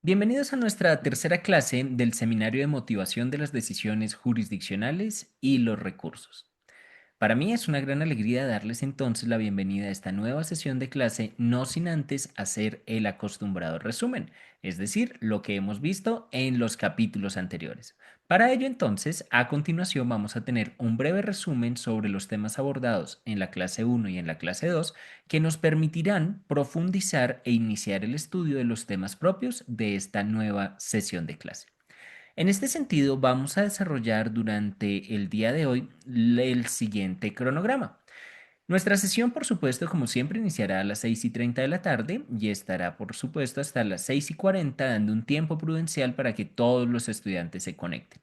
Bienvenidos a nuestra tercera clase del Seminario de Motivación de las Decisiones Jurisdiccionales y los Recursos. Para mí es una gran alegría darles entonces la bienvenida a esta nueva sesión de clase, no sin antes hacer el acostumbrado resumen, es decir, lo que hemos visto en los capítulos anteriores. Para ello entonces, a continuación vamos a tener un breve resumen sobre los temas abordados en la clase 1 y en la clase 2 que nos permitirán profundizar e iniciar el estudio de los temas propios de esta nueva sesión de clase. En este sentido, vamos a desarrollar durante el día de hoy el siguiente cronograma. Nuestra sesión, por supuesto, como siempre, iniciará a las 6:30 de la tarde y estará, por supuesto, hasta las 6:40, dando un tiempo prudencial para que todos los estudiantes se conecten.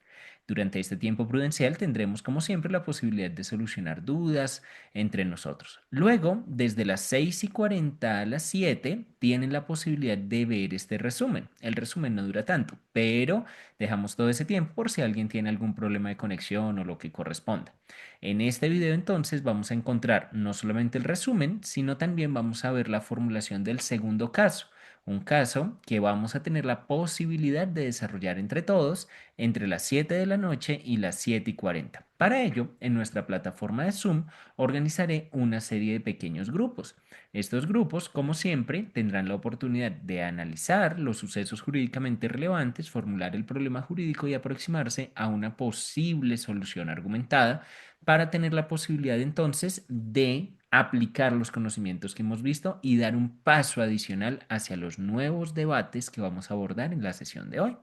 Durante este tiempo prudencial tendremos, como siempre, la posibilidad de solucionar dudas entre nosotros. Luego, desde las 6:40 a las 7, tienen la posibilidad de ver este resumen. El resumen no dura tanto, pero dejamos todo ese tiempo por si alguien tiene algún problema de conexión o lo que corresponda. En este video entonces vamos a encontrar no solamente el resumen, sino también vamos a ver la formulación del segundo caso, un caso que vamos a tener la posibilidad de desarrollar entre todos entre las 7 de la noche y las 7:40. Para ello, en nuestra plataforma de Zoom organizaré una serie de pequeños grupos. Estos grupos, como siempre, tendrán la oportunidad de analizar los sucesos jurídicamente relevantes, formular el problema jurídico y aproximarse a una posible solución argumentada para tener la posibilidad entonces de aplicar los conocimientos que hemos visto y dar un paso adicional hacia los nuevos debates que vamos a abordar en la sesión de hoy.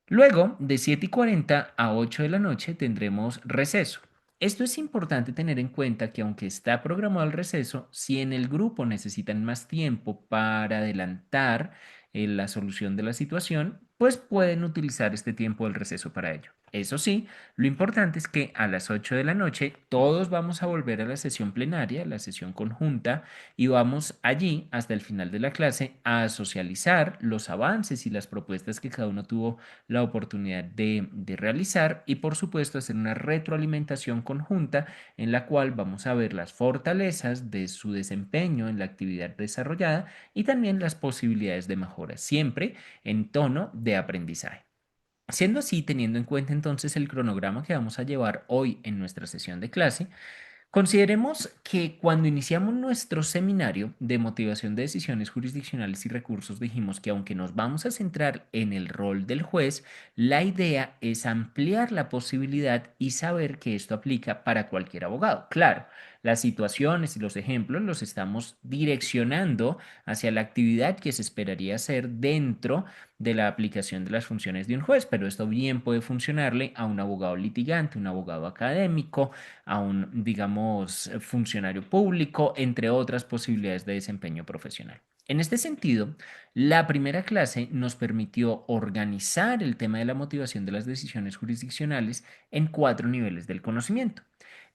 Luego, de 7:40 a 8 de la noche tendremos receso. Esto es importante tener en cuenta que aunque está programado el receso, si en el grupo necesitan más tiempo para adelantar la solución de la situación, pues pueden utilizar este tiempo del receso para ello. Eso sí, lo importante es que a las 8 de la noche todos vamos a volver a la sesión plenaria, la sesión conjunta, y vamos allí hasta el final de la clase a socializar los avances y las propuestas que cada uno tuvo la oportunidad de realizar y por supuesto hacer una retroalimentación conjunta en la cual vamos a ver las fortalezas de su desempeño en la actividad desarrollada y también las posibilidades de mejora, siempre en tono de aprendizaje. Siendo así, teniendo en cuenta entonces el cronograma que vamos a llevar hoy en nuestra sesión de clase, consideremos que cuando iniciamos nuestro seminario de motivación de decisiones jurisdiccionales y recursos, dijimos que aunque nos vamos a centrar en el rol del juez, la idea es ampliar la posibilidad y saber que esto aplica para cualquier abogado. Claro, las situaciones y los ejemplos los estamos direccionando hacia la actividad que se esperaría hacer dentro de la aplicación de las funciones de un juez, pero esto bien puede funcionarle a un abogado litigante, un abogado académico, a un, digamos, funcionario público, entre otras posibilidades de desempeño profesional. En este sentido, la primera clase nos permitió organizar el tema de la motivación de las decisiones jurisdiccionales en 4 niveles del conocimiento.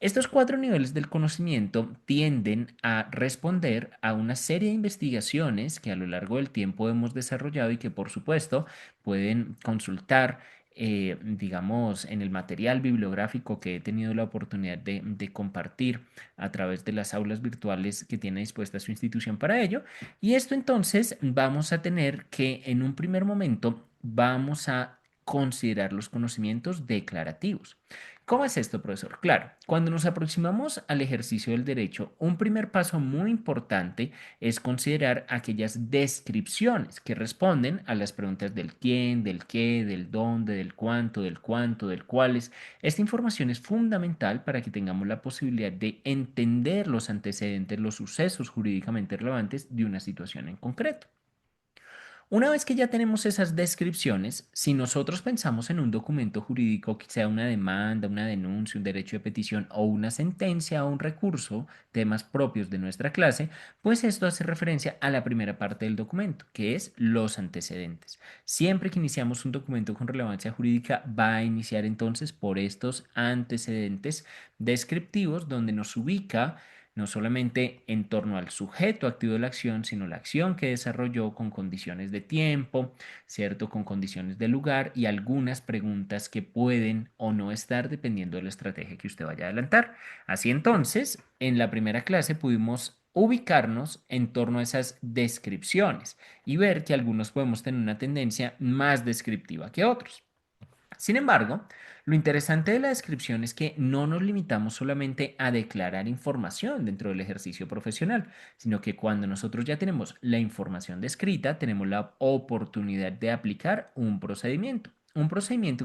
Estos 4 niveles del conocimiento tienden a responder a una serie de investigaciones que a lo largo del tiempo hemos desarrollado y que por supuesto pueden consultar digamos, en el material bibliográfico que he tenido la oportunidad de compartir a través de las aulas virtuales que tiene dispuesta su institución para ello. Y esto entonces vamos a tener que en un primer momento vamos a considerar los conocimientos declarativos. ¿Cómo es esto, profesor? Claro, cuando nos aproximamos al ejercicio del derecho, un primer paso muy importante es considerar aquellas descripciones que responden a las preguntas del quién, del qué, del dónde, del cuánto, del cuáles. Esta información es fundamental para que tengamos la posibilidad de entender los antecedentes, los sucesos jurídicamente relevantes de una situación en concreto. Una vez que ya tenemos esas descripciones, si nosotros pensamos en un documento jurídico que sea una demanda, una denuncia, un derecho de petición o una sentencia o un recurso, temas propios de nuestra clase, pues esto hace referencia a la primera parte del documento, que es los antecedentes. Siempre que iniciamos un documento con relevancia jurídica, va a iniciar entonces por estos antecedentes descriptivos donde nos ubica no solamente en torno al sujeto activo de la acción, sino la acción que desarrolló con condiciones de tiempo, ¿cierto? Con condiciones de lugar y algunas preguntas que pueden o no estar dependiendo de la estrategia que usted vaya a adelantar. Así entonces, en la primera clase pudimos ubicarnos en torno a esas descripciones y ver que algunos podemos tener una tendencia más descriptiva que otros. Sin embargo, lo interesante de la descripción es que no nos limitamos solamente a declarar información dentro del ejercicio profesional, sino que cuando nosotros ya tenemos la información descrita, tenemos la oportunidad de aplicar un procedimiento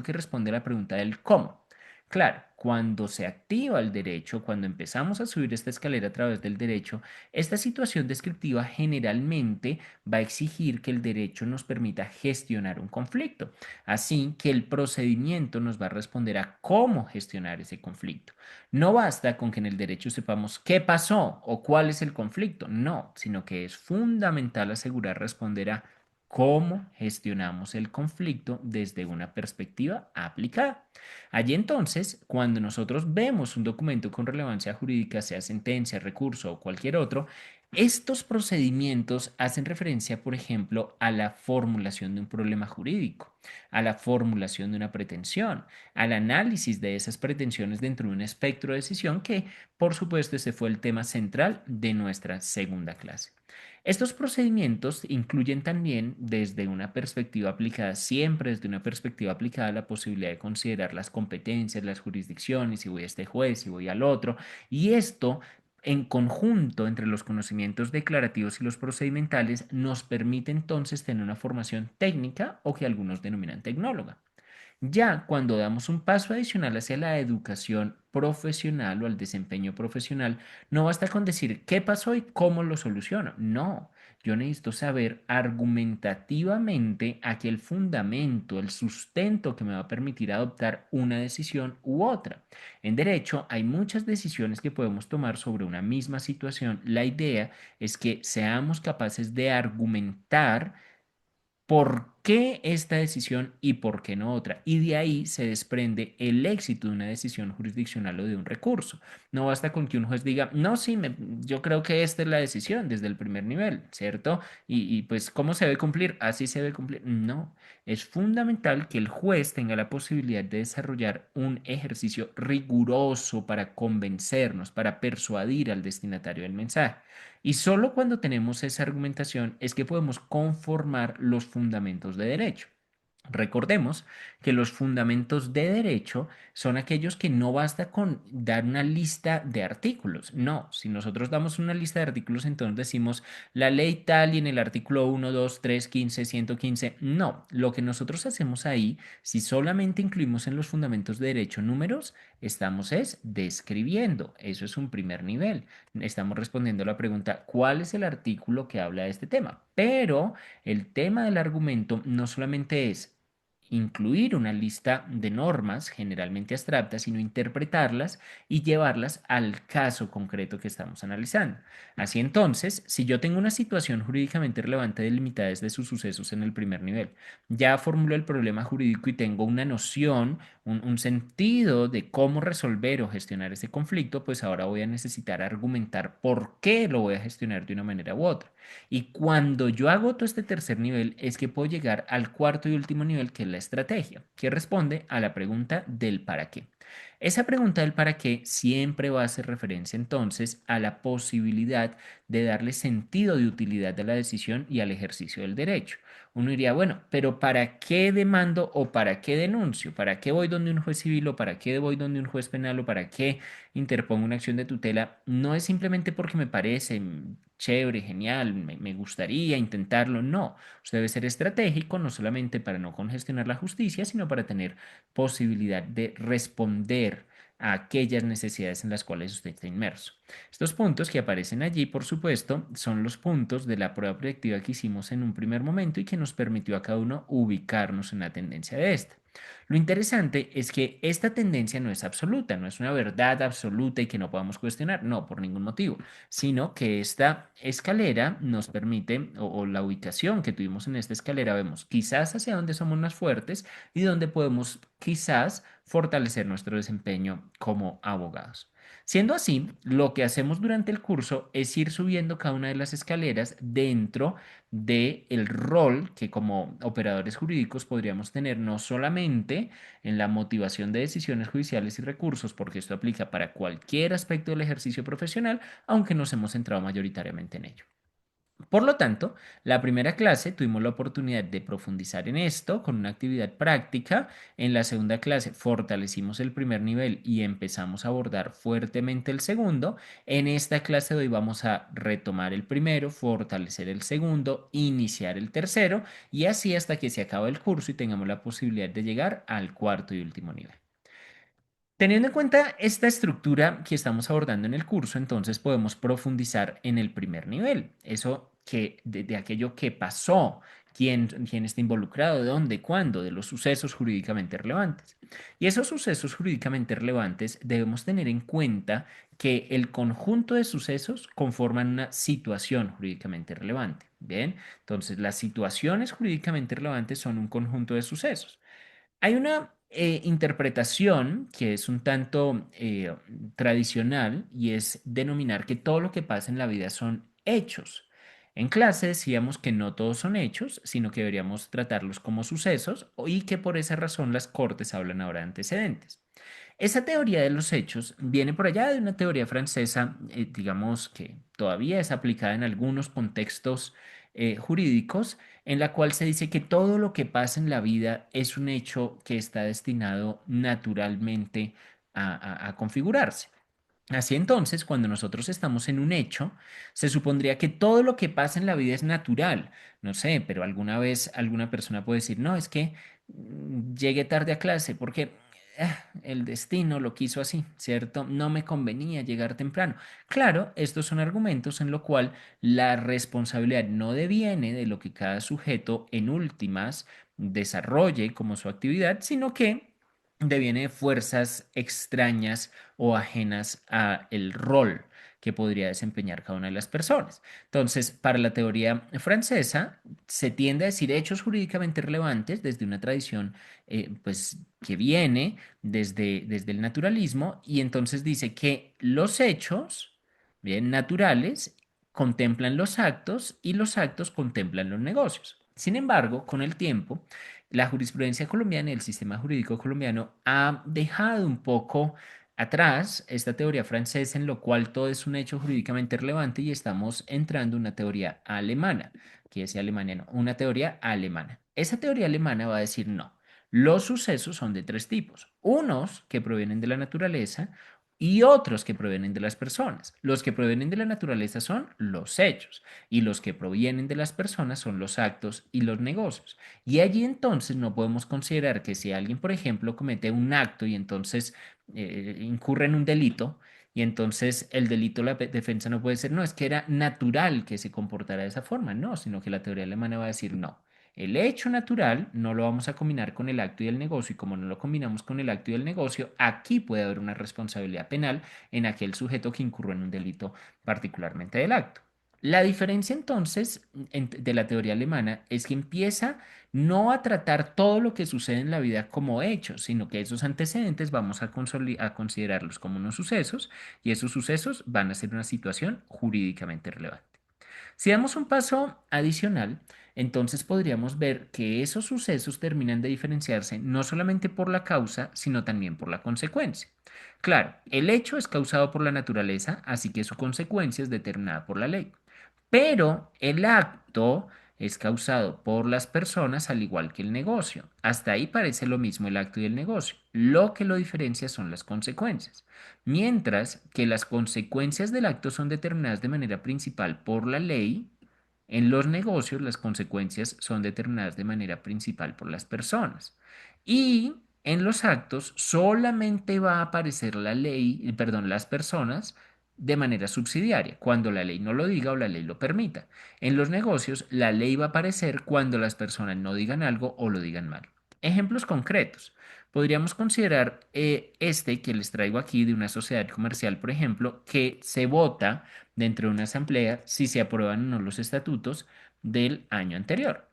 que responde a la pregunta del cómo. Claro, cuando se activa el derecho, cuando empezamos a subir esta escalera a través del derecho, esta situación descriptiva generalmente va a exigir que el derecho nos permita gestionar un conflicto. Así que el procedimiento nos va a responder a cómo gestionar ese conflicto. No basta con que en el derecho sepamos qué pasó o cuál es el conflicto, no, sino que es fundamental asegurar responder a cómo gestionamos el conflicto desde una perspectiva aplicada. Allí entonces, cuando nosotros vemos un documento con relevancia jurídica, sea sentencia, recurso o cualquier otro, estos procedimientos hacen referencia, por ejemplo, a la formulación de un problema jurídico, a la formulación de una pretensión, al análisis de esas pretensiones dentro de un espectro de decisión que, por supuesto, ese fue el tema central de nuestra segunda clase. Estos procedimientos incluyen también, desde una perspectiva aplicada, siempre desde una perspectiva aplicada, la posibilidad de considerar las competencias, las jurisdicciones, si voy a este juez, si voy al otro, y esto en conjunto entre los conocimientos declarativos y los procedimentales nos permite entonces tener una formación técnica o que algunos denominan tecnóloga. Ya cuando damos un paso adicional hacia la educación profesional o al desempeño profesional, no basta con decir qué pasó y cómo lo soluciono. No, yo necesito saber argumentativamente aquel fundamento, el sustento que me va a permitir adoptar una decisión u otra. En derecho hay muchas decisiones que podemos tomar sobre una misma situación. La idea es que seamos capaces de argumentar por qué esta decisión y por qué no otra. Y de ahí se desprende el éxito de una decisión jurisdiccional o de un recurso. No basta con que un juez diga, no, sí, yo creo que esta es la decisión desde el primer nivel, ¿cierto? Y pues, ¿cómo se debe cumplir? Así se debe cumplir. No, es fundamental que el juez tenga la posibilidad de desarrollar un ejercicio riguroso para convencernos, para persuadir al destinatario del mensaje. Y solo cuando tenemos esa argumentación es que podemos conformar los fundamentos de derecho. Recordemos que los fundamentos de derecho son aquellos que no basta con dar una lista de artículos. No, si nosotros damos una lista de artículos, entonces decimos la ley tal y en el artículo 1, 2, 3, 15, 115. No, lo que nosotros hacemos ahí, si solamente incluimos en los fundamentos de derecho números, estamos es describiendo. Eso es un primer nivel. Estamos respondiendo a la pregunta, ¿cuál es el artículo que habla de este tema? Pero el tema del argumento no solamente es incluir una lista de normas generalmente abstractas, sino interpretarlas y llevarlas al caso concreto que estamos analizando. Así entonces, si yo tengo una situación jurídicamente relevante delimitada desde sus sucesos en el primer nivel, ya formulo el problema jurídico y tengo una noción, un sentido de cómo resolver o gestionar ese conflicto, pues ahora voy a necesitar argumentar por qué lo voy a gestionar de una manera u otra. Y cuando yo agoto este tercer nivel es que puedo llegar al cuarto y último nivel, que es la estrategia, que responde a la pregunta del para qué. Esa pregunta del para qué siempre va a hacer referencia entonces a la posibilidad de darle sentido de utilidad a la decisión y al ejercicio del derecho. Uno diría, bueno, pero ¿para qué demando o para qué denuncio? ¿Para qué voy donde un juez civil o para qué voy donde un juez penal o para qué interpongo una acción de tutela? No es simplemente porque me parece chévere, genial, me gustaría intentarlo. No, usted debe ser estratégico, no solamente para no congestionar la justicia, sino para tener posibilidad de responder a aquellas necesidades en las cuales usted está inmerso. Estos puntos que aparecen allí, por supuesto, son los puntos de la prueba proyectiva que hicimos en un primer momento y que nos permitió a cada uno ubicarnos en la tendencia de esta. Lo interesante es que esta tendencia no es absoluta, no es una verdad absoluta y que no podamos cuestionar, no, por ningún motivo, sino que esta escalera nos permite, o la ubicación que tuvimos en esta escalera, vemos quizás hacia dónde somos más fuertes y dónde podemos quizás fortalecer nuestro desempeño como abogados. Siendo así, lo que hacemos durante el curso es ir subiendo cada una de las escaleras dentro del rol que como operadores jurídicos podríamos tener no solamente en la motivación de decisiones judiciales y recursos, porque esto aplica para cualquier aspecto del ejercicio profesional, aunque nos hemos centrado mayoritariamente en ello. Por lo tanto, la primera clase tuvimos la oportunidad de profundizar en esto con una actividad práctica. En la segunda clase fortalecimos el primer nivel y empezamos a abordar fuertemente el segundo. En esta clase de hoy vamos a retomar el primero, fortalecer el segundo, iniciar el tercero y así hasta que se acabe el curso y tengamos la posibilidad de llegar al cuarto y último nivel. Teniendo en cuenta esta estructura que estamos abordando en el curso, entonces podemos profundizar en el primer nivel, eso que de aquello que pasó, quién está involucrado, dónde, cuándo, de los sucesos jurídicamente relevantes. Y esos sucesos jurídicamente relevantes debemos tener en cuenta que el conjunto de sucesos conforman una situación jurídicamente relevante. Bien, entonces las situaciones jurídicamente relevantes son un conjunto de sucesos. Hay una interpretación que es un tanto tradicional y es denominar que todo lo que pasa en la vida son hechos. En clase decíamos que no todos son hechos, sino que deberíamos tratarlos como sucesos y que por esa razón las cortes hablan ahora de antecedentes. Esa teoría de los hechos viene por allá de una teoría francesa, digamos que todavía es aplicada en algunos contextos jurídicos, en la cual se dice que todo lo que pasa en la vida es un hecho que está destinado naturalmente a configurarse. Así entonces, cuando nosotros estamos en un hecho, se supondría que todo lo que pasa en la vida es natural. No sé, pero alguna vez alguna persona puede decir, no, es que llegué tarde a clase porque el destino lo quiso así, ¿cierto? No me convenía llegar temprano. Claro, estos son argumentos en lo cual la responsabilidad no deviene de lo que cada sujeto en últimas desarrolle como su actividad, sino que deviene de fuerzas extrañas o ajenas a el rol que podría desempeñar cada una de las personas. Entonces, para la teoría francesa, se tiende a decir hechos jurídicamente relevantes desde una tradición pues, que viene desde el naturalismo y entonces dice que los hechos, bien, naturales contemplan los actos y los actos contemplan los negocios. Sin embargo, con el tiempo, la jurisprudencia colombiana y el sistema jurídico colombiano ha dejado un poco atrás esta teoría francesa en lo cual todo es un hecho jurídicamente relevante y estamos entrando en una teoría alemana, que es Alemania, no, una teoría alemana. Esa teoría alemana va a decir no. Los sucesos son de tres tipos, unos que provienen de la naturaleza y otros que provienen de las personas. Los que provienen de la naturaleza son los hechos y los que provienen de las personas son los actos y los negocios. Y allí entonces no podemos considerar que si alguien, por ejemplo, comete un acto y entonces incurre en un delito, y entonces el delito, la defensa no puede ser, no, es que era natural que se comportara de esa forma, no, sino que la teoría alemana va a decir, no, el hecho natural no lo vamos a combinar con el acto y el negocio, y como no lo combinamos con el acto y el negocio, aquí puede haber una responsabilidad penal en aquel sujeto que incurrió en un delito particularmente del acto. La diferencia entonces de la teoría alemana es que empieza no a tratar todo lo que sucede en la vida como hechos, sino que esos antecedentes vamos a considerarlos como unos sucesos y esos sucesos van a ser una situación jurídicamente relevante. Si damos un paso adicional, entonces podríamos ver que esos sucesos terminan de diferenciarse no solamente por la causa, sino también por la consecuencia. Claro, el hecho es causado por la naturaleza, así que su consecuencia es determinada por la ley. Pero el acto es causado por las personas al igual que el negocio. Hasta ahí parece lo mismo el acto y el negocio. Lo que lo diferencia son las consecuencias. Mientras que las consecuencias del acto son determinadas de manera principal por la ley, en los negocios las consecuencias son determinadas de manera principal por las personas. Y en los actos solamente va a aparecer la ley, perdón, las personas de manera subsidiaria, cuando la ley no lo diga o la ley lo permita. En los negocios, la ley va a aparecer cuando las personas no digan algo o lo digan mal. Ejemplos concretos. Podríamos considerar este que les traigo aquí de una sociedad comercial, por ejemplo, que se vota dentro de una asamblea si se aprueban o no los estatutos del año anterior.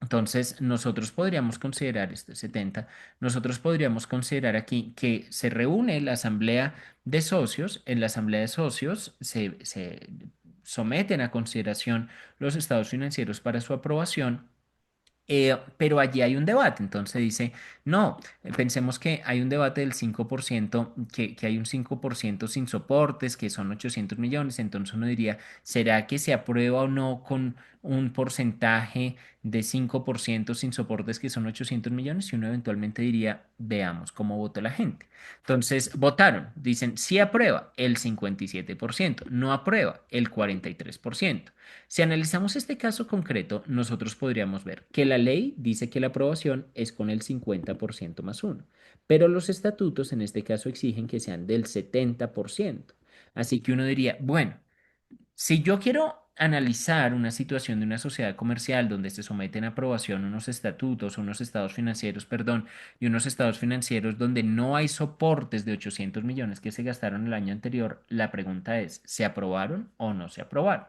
Entonces, nosotros podríamos considerar, esto es 70, nosotros podríamos considerar aquí que se reúne la asamblea de socios, en la asamblea de socios se someten a consideración los estados financieros para su aprobación. Pero allí hay un debate, entonces dice, no, pensemos que hay un debate del 5%, que hay un 5% sin soportes, que son 800 millones, entonces uno diría, ¿será que se aprueba o no con un porcentaje de 5% sin soportes, que son 800 millones? Y uno eventualmente diría, veamos cómo votó la gente. Entonces, votaron, dicen, sí aprueba el 57%, no aprueba el 43%. Si analizamos este caso concreto, nosotros podríamos ver que la ley dice que la aprobación es con el 50% más uno, pero los estatutos en este caso exigen que sean del 70%. Así que uno diría, bueno, si yo quiero analizar una situación de una sociedad comercial donde se someten a aprobación unos estatutos, unos estados financieros, perdón, y unos estados financieros donde no hay soportes de 800 millones que se gastaron el año anterior, la pregunta es, ¿se aprobaron o no se aprobaron?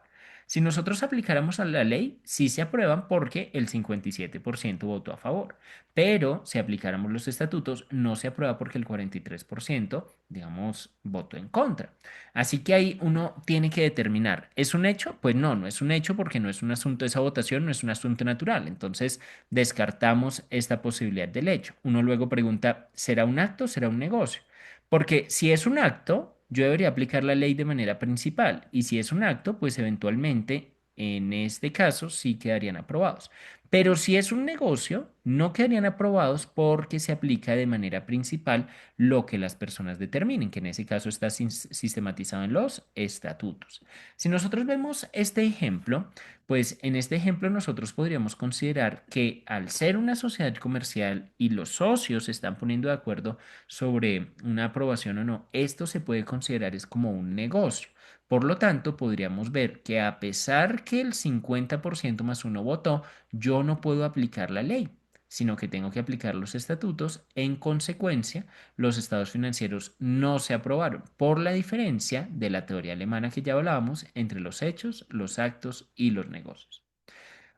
Si nosotros aplicáramos a la ley, sí se aprueban porque el 57% votó a favor, pero si aplicáramos los estatutos, no se aprueba porque el 43%, digamos, votó en contra. Así que ahí uno tiene que determinar, ¿es un hecho? Pues no, no es un hecho porque no es un asunto, esa votación no es un asunto natural. Entonces descartamos esta posibilidad del hecho. Uno luego pregunta, ¿será un acto o será un negocio? Porque si es un acto, yo debería aplicar la ley de manera principal. Y si es un acto, pues eventualmente, en este caso, sí quedarían aprobados. Pero si es un negocio, no quedarían aprobados porque se aplica de manera principal lo que las personas determinen, que en ese caso está sistematizado en los estatutos. Si nosotros vemos este ejemplo, pues en este ejemplo nosotros podríamos considerar que al ser una sociedad comercial y los socios se están poniendo de acuerdo sobre una aprobación o no, esto se puede considerar es como un negocio. Por lo tanto, podríamos ver que a pesar que el 50% más uno votó, yo no puedo aplicar la ley, sino que tengo que aplicar los estatutos. En consecuencia, los estados financieros no se aprobaron por la diferencia de la teoría alemana que ya hablábamos entre los hechos, los actos y los negocios.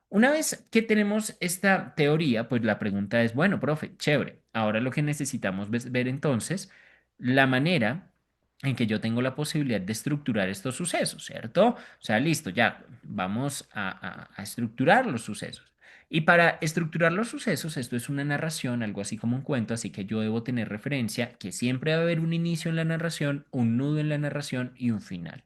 Una vez que tenemos esta teoría, pues la pregunta es, bueno, profe, chévere. Ahora lo que necesitamos ver entonces la manera en que yo tengo la posibilidad de estructurar estos sucesos, ¿cierto? O sea, listo, ya vamos a estructurar los sucesos. Y para estructurar los sucesos, esto es una narración, algo así como un cuento, así que yo debo tener referencia que siempre va a haber un inicio en la narración, un nudo en la narración y un final.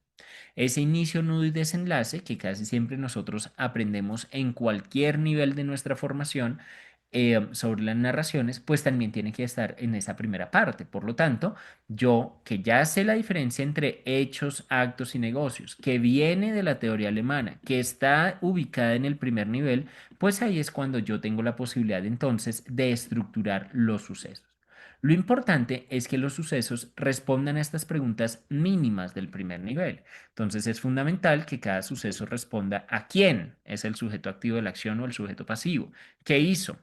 Ese inicio, nudo y desenlace que casi siempre nosotros aprendemos en cualquier nivel de nuestra formación sobre las narraciones, pues también tiene que estar en esa primera parte. Por lo tanto, yo que ya sé la diferencia entre hechos, actos y negocios, que viene de la teoría alemana, que está ubicada en el primer nivel, pues ahí es cuando yo tengo la posibilidad entonces de estructurar los sucesos. Lo importante es que los sucesos respondan a estas preguntas mínimas del primer nivel. Entonces es fundamental que cada suceso responda a quién es el sujeto activo de la acción o el sujeto pasivo. ¿Qué hizo?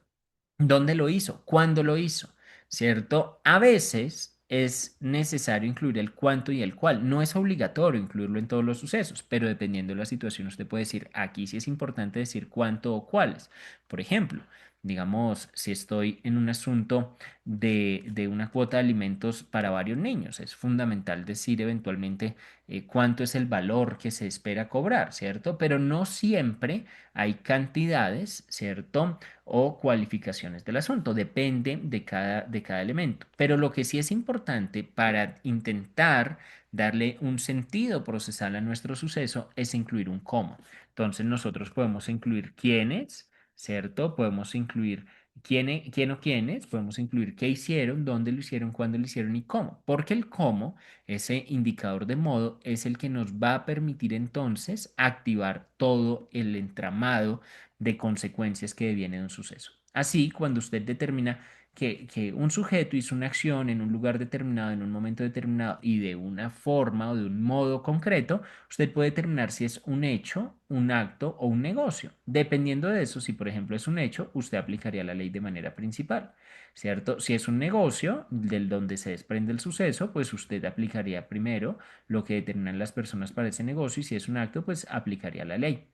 ¿Dónde lo hizo? ¿Cuándo lo hizo? ¿Cierto? A veces es necesario incluir el cuánto y el cuál. No es obligatorio incluirlo en todos los sucesos, pero dependiendo de la situación, usted puede decir, aquí sí es importante decir cuánto o cuáles. Por ejemplo, digamos, si estoy en un asunto de una cuota de alimentos para varios niños, es fundamental decir eventualmente cuánto es el valor que se espera cobrar, ¿cierto? Pero no siempre hay cantidades, ¿cierto? O cualificaciones del asunto. Depende de cada elemento. Pero lo que sí es importante para intentar darle un sentido procesal a nuestro suceso es incluir un cómo. Entonces nosotros podemos incluir quiénes, ¿cierto? Podemos incluir quién o quiénes, podemos incluir qué hicieron, dónde lo hicieron, cuándo lo hicieron y cómo. Porque el cómo, ese indicador de modo, es el que nos va a permitir entonces activar todo el entramado de consecuencias que deviene de un suceso. Así, cuando usted determina que un sujeto hizo una acción en un lugar determinado, en un momento determinado y de una forma o de un modo concreto, usted puede determinar si es un hecho, un acto o un negocio. Dependiendo de eso, si por ejemplo es un hecho, usted aplicaría la ley de manera principal, ¿cierto? Si es un negocio del donde se desprende el suceso, pues usted aplicaría primero lo que determinan las personas para ese negocio y si es un acto, pues aplicaría la ley.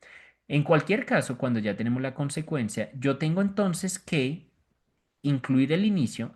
En cualquier caso, cuando ya tenemos la consecuencia, yo tengo entonces que incluir el inicio,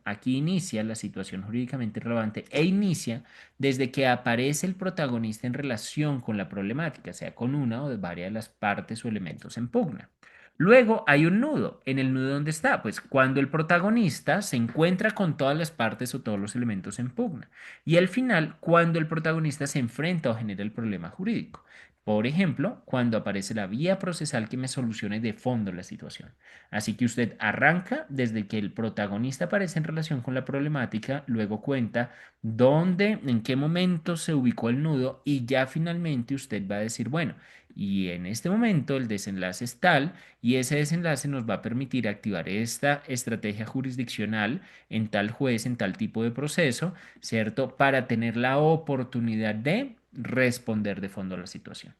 aquí inicia la situación jurídicamente relevante e inicia desde que aparece el protagonista en relación con la problemática, sea con una o de varias de las partes o elementos en pugna. Luego hay un nudo. ¿En el nudo dónde está? Pues cuando el protagonista se encuentra con todas las partes o todos los elementos en pugna. Y al final, cuando el protagonista se enfrenta o genera el problema jurídico. Por ejemplo, cuando aparece la vía procesal que me solucione de fondo la situación. Así que usted arranca desde que el protagonista aparece en relación con la problemática, luego cuenta dónde, en qué momento se ubicó el nudo y ya finalmente usted va a decir, bueno, y en este momento el desenlace es tal y ese desenlace nos va a permitir activar esta estrategia jurisdiccional en tal juez, en tal tipo de proceso, ¿cierto? Para tener la oportunidad de responder de fondo a la situación.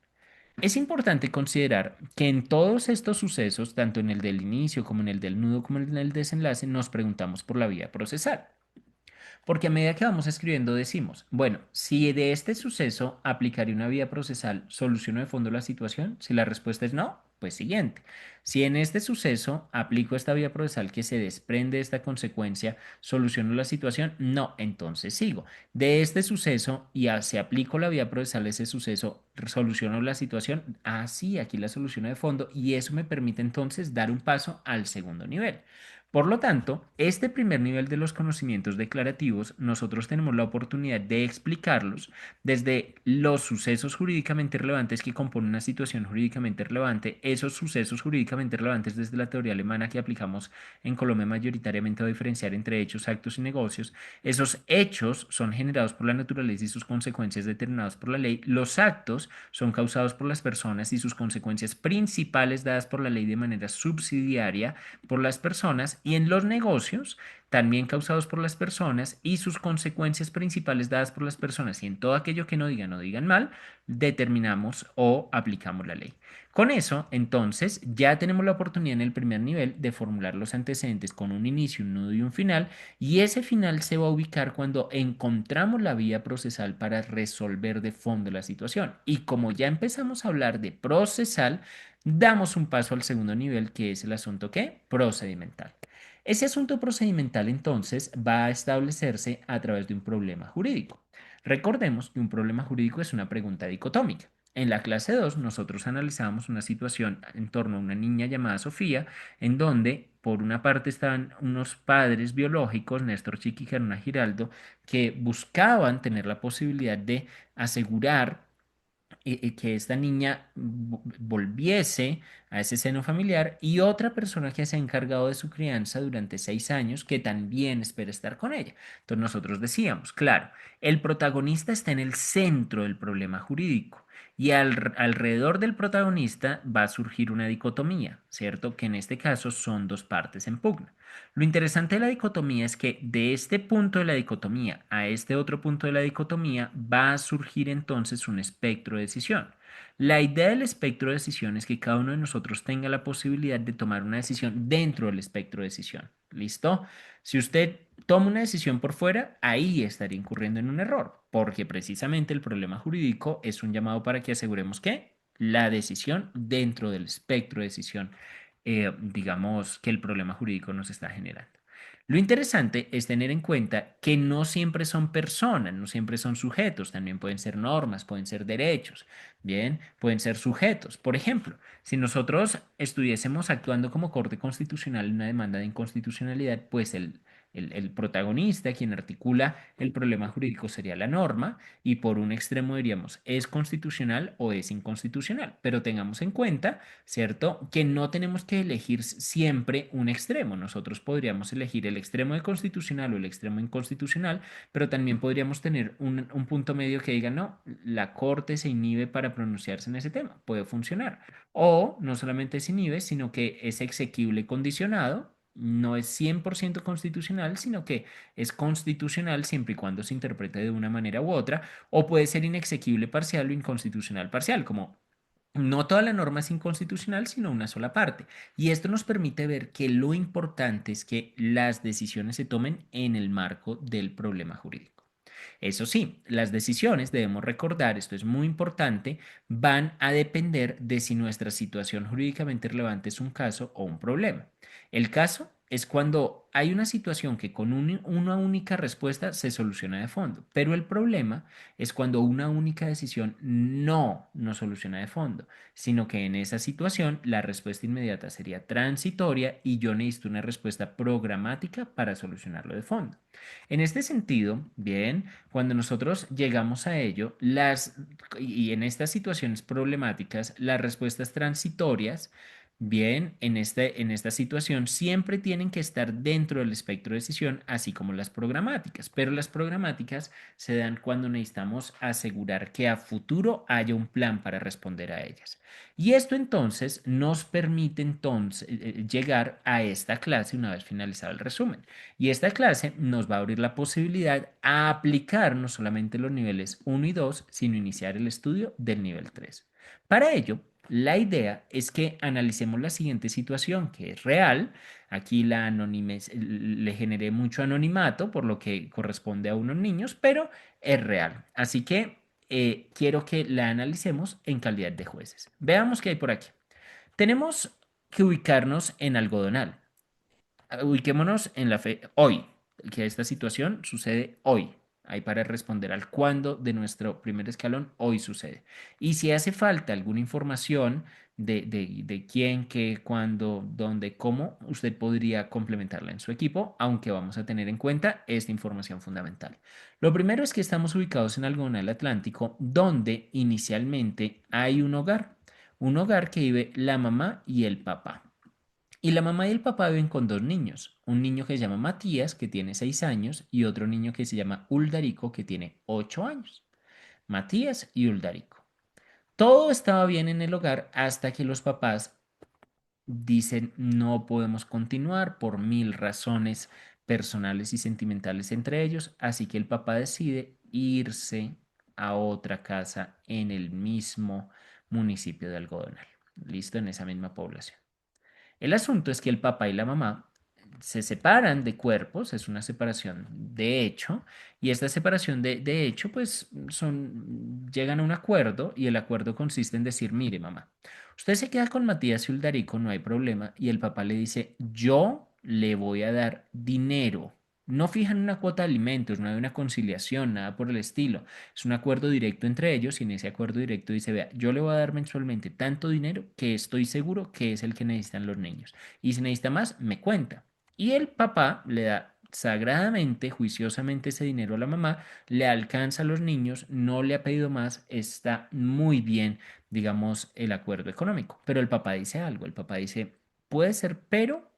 Es importante considerar que en todos estos sucesos, tanto en el del inicio como en el del nudo como en el desenlace, nos preguntamos por la vía procesal. Porque a medida que vamos escribiendo decimos, bueno, si de este suceso aplicaría una vía procesal, ¿soluciono de fondo la situación? Si la respuesta es no, pues siguiente. Si en este suceso aplico esta vía procesal que se desprende de esta consecuencia, ¿soluciono la situación? No, entonces sigo. De este suceso y si aplico la vía procesal a ese suceso, ¿soluciono la situación? Ah, sí, aquí la soluciono de fondo y eso me permite entonces dar un paso al segundo nivel. Por lo tanto, este primer nivel de los conocimientos declarativos, nosotros tenemos la oportunidad de explicarlos desde los sucesos jurídicamente relevantes que componen una situación jurídicamente relevante, esos sucesos jurídicamente relevantes desde la teoría alemana que aplicamos en Colombia mayoritariamente a diferenciar entre hechos, actos y negocios. Esos hechos son generados por la naturaleza y sus consecuencias determinadas por la ley. Los actos son causados por las personas y sus consecuencias principales dadas por la ley de manera subsidiaria por las personas y en los negocios también causados por las personas y sus consecuencias principales dadas por las personas y en todo aquello que no digan o digan mal, determinamos o aplicamos la ley. Con eso, entonces, ya tenemos la oportunidad en el primer nivel de formular los antecedentes con un inicio, un nudo y un final, y ese final se va a ubicar cuando encontramos la vía procesal para resolver de fondo la situación. Y como ya empezamos a hablar de procesal, damos un paso al segundo nivel, que es el asunto ¿qué? Procedimental. Ese asunto procedimental entonces va a establecerse a través de un problema jurídico. Recordemos que un problema jurídico es una pregunta dicotómica. En la clase 2 nosotros analizamos una situación en torno a una niña llamada Sofía, en donde por una parte estaban unos padres biológicos, Néstor Chiqui y Gerona Giraldo, que buscaban tener la posibilidad de asegurar que esta niña volviese a ese seno familiar y otra persona que se ha encargado de su crianza durante 6 años que también espera estar con ella. Entonces nosotros decíamos, claro, el protagonista está en el centro del problema jurídico y alrededor del protagonista va a surgir una dicotomía, ¿cierto? Que en este caso son dos partes en pugna. Lo interesante de la dicotomía es que de este punto de la dicotomía a este otro punto de la dicotomía va a surgir entonces un espectro de decisión. La idea del espectro de decisión es que cada uno de nosotros tenga la posibilidad de tomar una decisión dentro del espectro de decisión. ¿Listo? Si usted toma una decisión por fuera, ahí estaría incurriendo en un error, porque precisamente el problema jurídico es un llamado para que aseguremos que la decisión dentro del espectro de decisión digamos, que el problema jurídico nos está generando. Lo interesante es tener en cuenta que no siempre son personas, no siempre son sujetos, también pueden ser normas, pueden ser derechos, bien, pueden ser sujetos. Por ejemplo, si nosotros estuviésemos actuando como Corte Constitucional en una demanda de inconstitucionalidad, pues el protagonista, quien articula el problema jurídico, sería la norma y por un extremo diríamos, ¿es constitucional o es inconstitucional? Pero tengamos en cuenta, ¿cierto? Que no tenemos que elegir siempre un extremo. Nosotros podríamos elegir el extremo de constitucional o el extremo inconstitucional, pero también podríamos tener un punto medio que diga, no, la Corte se inhibe para pronunciarse en ese tema. Puede funcionar. O no solamente se inhibe, sino que es exequible condicionado. No es 100% constitucional, sino que es constitucional siempre y cuando se interprete de una manera u otra, o puede ser inexequible parcial o inconstitucional parcial, como no toda la norma es inconstitucional, sino una sola parte. Y esto nos permite ver que lo importante es que las decisiones se tomen en el marco del problema jurídico. Eso sí, las decisiones, debemos recordar, esto es muy importante, van a depender de si nuestra situación jurídicamente relevante es un caso o un problema. El caso es cuando hay una situación que con una única respuesta se soluciona de fondo, pero el problema es cuando una única decisión no soluciona de fondo, sino que en esa situación la respuesta inmediata sería transitoria y yo necesito una respuesta programática para solucionarlo de fondo. En este sentido, bien, cuando nosotros llegamos a ello, y en estas situaciones problemáticas, las respuestas transitorias, bien, en esta situación siempre tienen que estar dentro del espectro de decisión, así como las programáticas, pero las programáticas se dan cuando necesitamos asegurar que a futuro haya un plan para responder a ellas. Y esto entonces nos permite entonces llegar a esta clase una vez finalizado el resumen. Y esta clase nos va a abrir la posibilidad a aplicar no solamente los niveles 1 y 2, sino iniciar el estudio del nivel 3. Para ello, la idea es que analicemos la siguiente situación, que es real. Aquí le generé mucho anonimato, por lo que corresponde a unos niños, pero es real. Así que quiero que la analicemos en calidad de jueces. Veamos qué hay por aquí. Tenemos que ubicarnos en algodonal. Ubiquémonos en la fe hoy, que esta situación sucede hoy. Ahí para responder al cuándo de nuestro primer escalón, hoy sucede. Y si hace falta alguna información de quién, qué, cuándo, dónde, cómo, usted podría complementarla en su equipo, aunque vamos a tener en cuenta esta información fundamental. Lo primero es que estamos ubicados en Algodonal Atlántico, donde inicialmente hay un hogar que vive la mamá y el papá. Y la mamá y el papá viven con dos niños, un niño que se llama Matías, que tiene 6 años, y otro niño que se llama Uldarico, que tiene 8 años. Matías y Uldarico. Todo estaba bien en el hogar hasta que los papás dicen no podemos continuar por mil razones personales y sentimentales entre ellos, así que el papá decide irse a otra casa en el mismo municipio de Algodonal, listo, en esa misma población. El asunto es que el papá y la mamá se separan de cuerpos, es una separación de hecho, y esta separación de hecho, pues llegan a un acuerdo y el acuerdo consiste en decir, mire mamá, usted se queda con Matías y Uldarico, no hay problema, y el papá le dice, yo le voy a dar dinero. No fijan una cuota de alimentos, no hay una conciliación, nada por el estilo. Es un acuerdo directo entre ellos y en ese acuerdo directo dice, vea, yo le voy a dar mensualmente tanto dinero que estoy seguro que es el que necesitan los niños. Y si necesita más, me cuenta. Y el papá le da sagradamente, juiciosamente ese dinero a la mamá, le alcanza a los niños, no le ha pedido más, está muy bien, digamos, el acuerdo económico. Pero el papá dice algo, el papá dice, puede ser, pero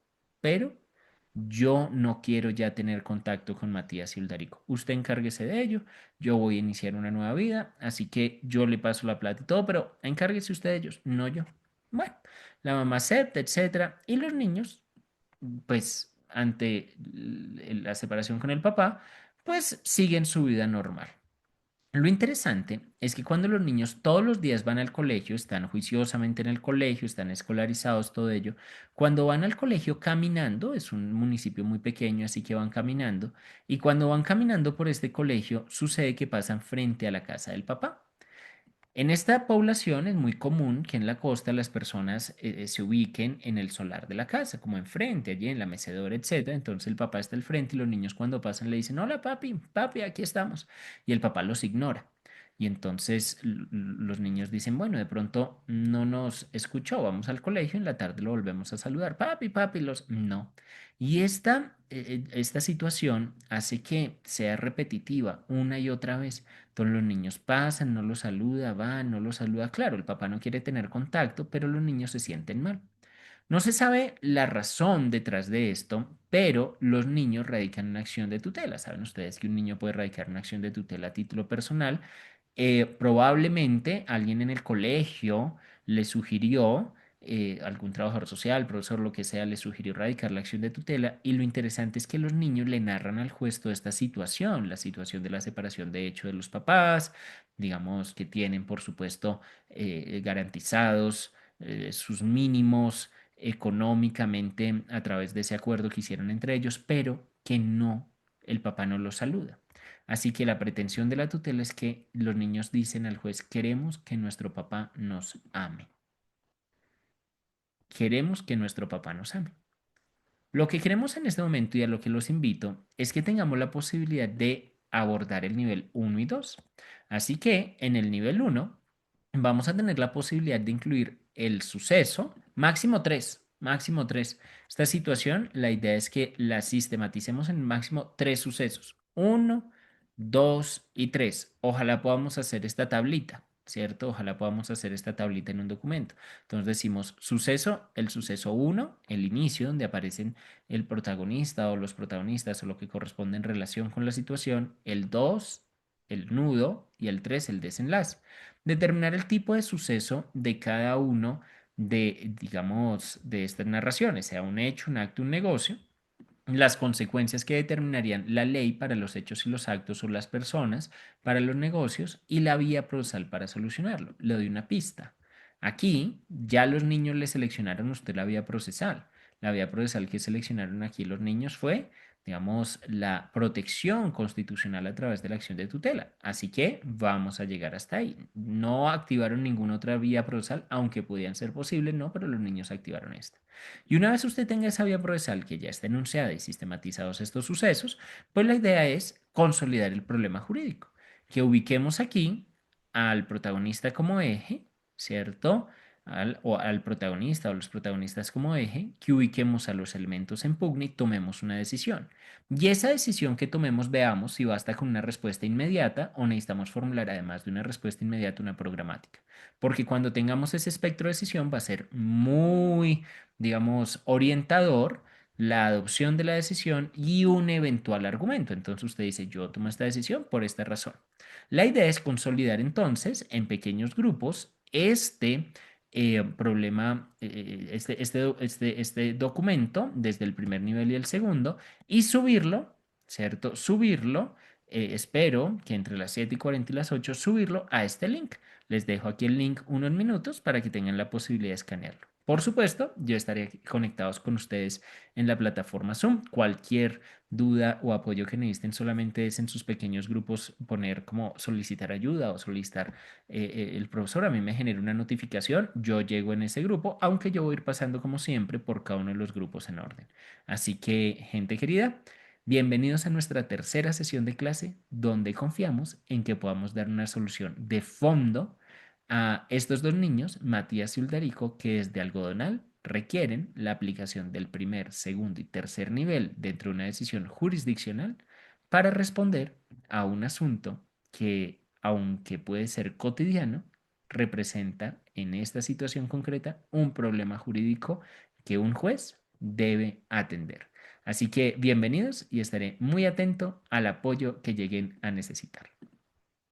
yo no quiero ya tener contacto con Matías y Uldarico. Usted encárguese de ello, yo voy a iniciar una nueva vida, así que yo le paso la plata y todo, pero encárguese usted de ellos, no yo. Bueno, la mamá acepta, etcétera, y los niños, pues ante la separación con el papá, pues siguen su vida normal. Lo interesante es que cuando los niños todos los días van al colegio, están juiciosamente en el colegio, están escolarizados, todo ello, cuando van al colegio caminando, es un municipio muy pequeño, así que van caminando, y cuando van caminando por este colegio, sucede que pasan frente a la casa del papá. En esta población es muy común que en la costa las personas se ubiquen en el solar de la casa, como enfrente, allí en la mecedora, etcétera. Entonces el papá está al frente y los niños cuando pasan le dicen, hola papi, papi, aquí estamos. Y el papá los ignora. Y entonces los niños dicen, bueno, de pronto no nos escuchó, vamos al colegio, en la tarde lo volvemos a saludar, papi, papi, los... No. Y esta situación hace que sea repetitiva una y otra vez. Entonces los niños pasan, no los saluda, van, no los saluda. Claro, el papá no quiere tener contacto, pero los niños se sienten mal. No se sabe la razón detrás de esto, pero los niños radican una acción de tutela. Saben ustedes que un niño puede radicar una acción de tutela a título personal. Probablemente alguien en el colegio le sugirió, algún trabajador social, profesor, lo que sea, le sugirió radicar la acción de tutela y lo interesante es que los niños le narran al juez toda esta situación, la situación de la separación de hecho de los papás, digamos que tienen por supuesto garantizados sus mínimos económicamente a través de ese acuerdo que hicieron entre ellos, pero que no, el papá no los saluda. Así que la pretensión de la tutela es que los niños dicen al juez, queremos que nuestro papá nos ame. Queremos que nuestro papá nos ame. Lo que queremos en este momento y a lo que los invito es que tengamos la posibilidad de abordar el nivel uno y 2. Así que en el nivel uno vamos a tener la posibilidad de incluir el suceso, máximo 3, máximo 3. Esta situación, la idea es que la sistematicemos en máximo 3 sucesos. Uno, 2 y 3. Ojalá podamos hacer esta tablita, ¿cierto? Ojalá podamos hacer esta tablita en un documento. Entonces decimos suceso, el suceso uno, el inicio, donde aparecen el protagonista o los protagonistas o lo que corresponde en relación con la situación, el 2 el nudo y el 3 el desenlace. Determinar el tipo de suceso de cada uno de, digamos, de estas narraciones, sea un hecho, un acto, un negocio, las consecuencias que determinarían la ley para los hechos y los actos o las personas para los negocios y la vía procesal para solucionarlo. Le doy una pista. Aquí ya los niños le seleccionaron a usted la vía procesal. La vía procesal que seleccionaron aquí los niños fue, digamos, la protección constitucional a través de la acción de tutela. Así que vamos a llegar hasta ahí. No activaron ninguna otra vía procesal, aunque podían ser posibles, no, pero los niños activaron esta. Y una vez usted tenga esa vía procesal que ya está enunciada y sistematizados estos sucesos, pues la idea es consolidar el problema jurídico, que ubiquemos aquí al protagonista como eje, ¿cierto? O al protagonista o los protagonistas como eje, que ubiquemos a los elementos en pugna y tomemos una decisión. Y esa decisión que tomemos, veamos si basta con una respuesta inmediata o necesitamos formular además de una respuesta inmediata una programática. Porque cuando tengamos ese espectro de decisión va a ser muy, digamos, orientador la adopción de la decisión y un eventual argumento. Entonces usted dice, yo tomo esta decisión por esta razón. La idea es consolidar entonces en pequeños grupos este problema, este documento desde el primer nivel y el segundo y subirlo, ¿cierto? Subirlo, espero que entre las 7:40 y las 8 subirlo a este link. Les dejo aquí el link unos minutos para que tengan la posibilidad de escanearlo. Por supuesto, yo estaré conectados con ustedes en la plataforma Zoom. Cualquier duda o apoyo que necesiten solamente es en sus pequeños grupos poner como solicitar ayuda o solicitar el profesor. A mí me genera una notificación, yo llego en ese grupo, aunque yo voy a ir pasando como siempre por cada uno de los grupos en orden. Así que, gente querida, bienvenidos a nuestra tercera sesión de clase donde confiamos en que podamos dar una solución de fondo a estos dos niños, Matías y Uldarico, que desde Algodonal requieren la aplicación del primer, segundo y tercer nivel dentro de una decisión jurisdiccional para responder a un asunto que, aunque puede ser cotidiano, representa en esta situación concreta un problema jurídico que un juez debe atender. Así que bienvenidos y estaré muy atento al apoyo que lleguen a necesitar.